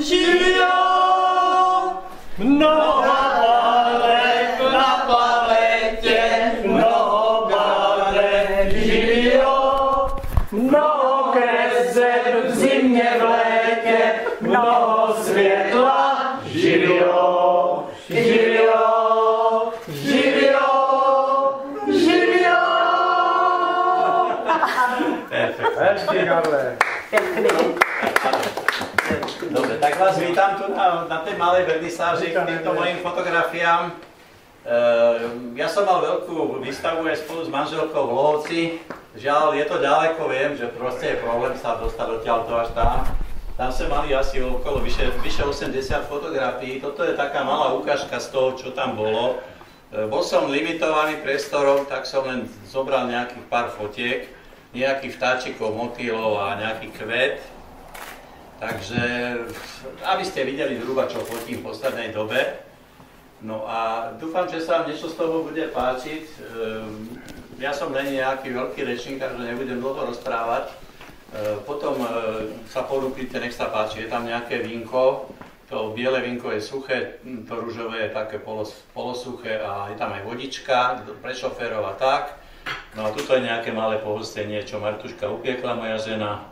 živio, mnoho barek na palete, mnoho barek živio, mnoho kreseb v zimne v lete, mnoho svietla živio, živio, živio, živio. Perfektne, Karle. Dobre, tak vás vítam tu na tej malej vernisáži k týmto mojim fotografiám. Ja som mal veľkú výstavu aj spolu s manželkou v Lohovci. Žiaľ, je to ďaleko, viem, že proste je problém sa dostať odtiaľto až tam. Tam sme mali asi okolo vyše 80 fotografií. Toto je taká malá ukážka z toho, čo tam bolo. Bol som limitovaný priestorom, tak som len zobral nejakých pár fotiek, nejakých vtáčikov, motýlov a nejaký kvet. Takže, aby ste videli zhruba, čo fotím v poslednej dobe. No a dúfam, že sa vám niečo z toho bude páčiť. Ja som len nejaký veľký rečník, takže nebudem dlho rozprávať. Potom sa ponúknite, nech sa páči, je tam nejaké vínko. To biele vínko je suché, to ružové je také polosuché a je tam aj vodička pre šoférov a tak. No a tuto je nejaké malé pohostenie, čo Martuška upiekla, moja žena.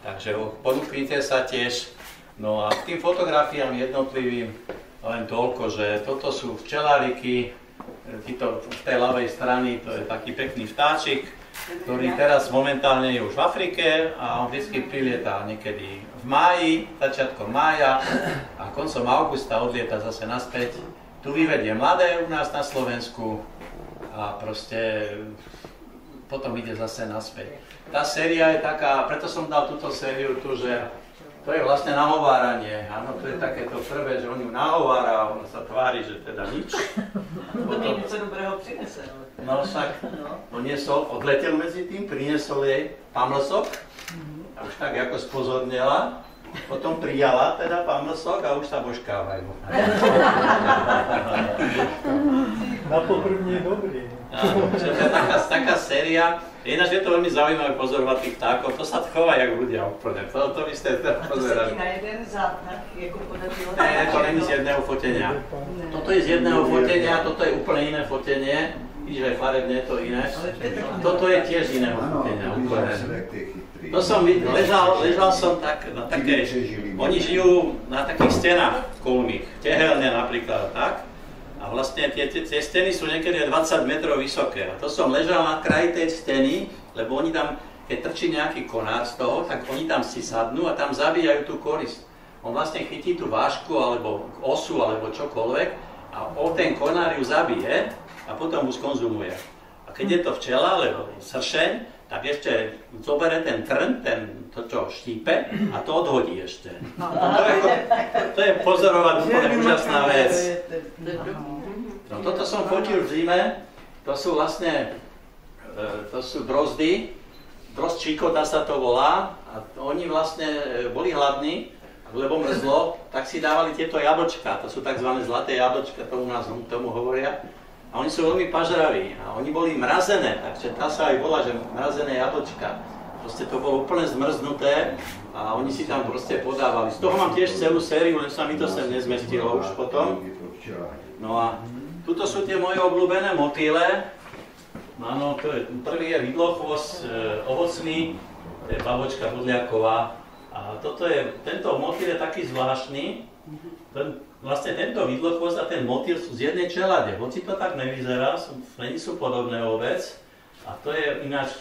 Takže ponúknite sa tiež. No a k tým fotografiám jednotlivým len toľko, že toto sú včeláriky, v tej ľavej strany to je taký pekný vtáčik, ktorý teraz momentálne je už v Afrike a on vždy prilieta niekedy v máji, začiatkom mája a koncom augusta odlieta zase naspäť. Tu vyvedie mladé u nás na Slovensku a proste potom ide zase naspäť. Tá séria je taká, preto som dal túto sériu tu, že to je vlastne nahováranie. Áno, to je takéto prvé, že on ju nahovára a on sa tvári, že teda nič. Potom niečo dobrého prinese. No však, doniesol, odletel medzi tým, priniesol jej pamlsok a už tak ako spozornila. Potom prijala teda pamlsok a už sa božkávajú. Na poprvní dobrý. Čiže to je taká séria. Ináč je to veľmi zaujímavé pozorovať tých vtákov. To sa chová jak ľudia úplne. To vy ste pozerali. A to sa ti na jeden zátnak, ako podarilo? Ne, to není z jedného fotenia. Toto je z jedného fotenia, toto je úplne iné fotenie. Vidíš, aj farebne je to iné. Toto je tiež iného fotenia, úplne. To som ležal som tak na také, oni žijú na takých stenách kolmých, tehelne napríklad, tak? A vlastne tie steny sú niekedy 20 metrov vysoké. A to som ležal na kraji tej steny, lebo oni tam, keď trčí nejaký konár z toho, tak oni tam si sadnú a tam zabíjajú tú korisť. On vlastne chytí tú vážku, alebo osu, alebo čokoľvek a ten konár ju zabije a potom ju skonzumuje. A keď je to včela, alebo sršeň, tak ešte zobere ten trn, to čo štípe a to odhodí ešte. To je pozorovať úplne úžasná vec. No toto som fotil v zime, to sú vlastne, to sú drozdy, drozd číkota sa to volá a oni vlastne boli hladní, lebo mrzlo, tak si dávali tieto jablčka, to sú tzv. Zlaté jablčka, to u nás tomu hovoria. A oni sú veľmi pažraví a oni boli mrazené, takže tá sa aj volá, že mrazené jablčka. Proste to bolo úplne zmrznuté a oni si tam proste podávali. Z toho mám tiež celú sériu, len sa mi to sem nezmestilo už potom. No a tuto sú tie moje obľúbené motýle. Áno, prvý je vidlochvost ovocný, to je babočka budliaková. A tento motýl je taký zvláštny. Vlastne tento vidlochvost a ten motýl sú z jednej čelade, hoci to tak nevyzerá, není sú podobné vôbec. A to je ináč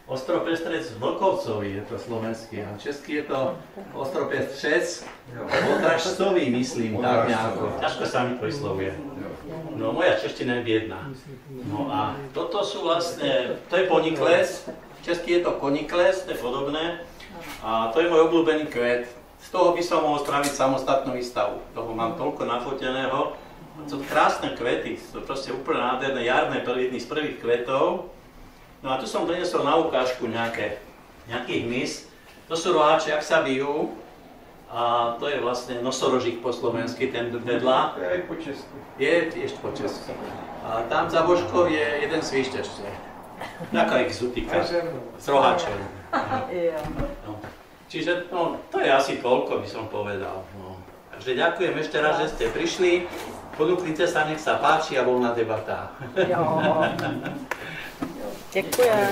ostropestrec vlkovcový, je to slovenský, a český je to ostropestřec otražcový, myslím, tak nejako. Ťažko sa mi to vyslovuje. No moja čeština je biedná. No a toto sú vlastne, to je ponikles, v česky je to konikles, to je podobné. A to je môj obľúbený kvet. Z toho by som mohol spraviť samostatnú výstavu. Toho mám toľko nafoteného. To sú krásne kvety, to proste úplne nádherné, jarné, jedný z prvých kvetov. No a tu som doniesol na ukážku nejaký hmyz. To sú roháče, ak sa bijú. A to je vlastne nosorožík po slovensky, ten vedľa. To je aj po česku. Je ešte po česku. A tam za božkou je jeden svišť ešte. Taká exotika. S roháčem. No. Čiže no, to je asi toľko, by som povedal. No. Takže ďakujem ešte raz, že ste prišli. Ponúknite sa, nech sa páči a voľná debata. Ďakujem.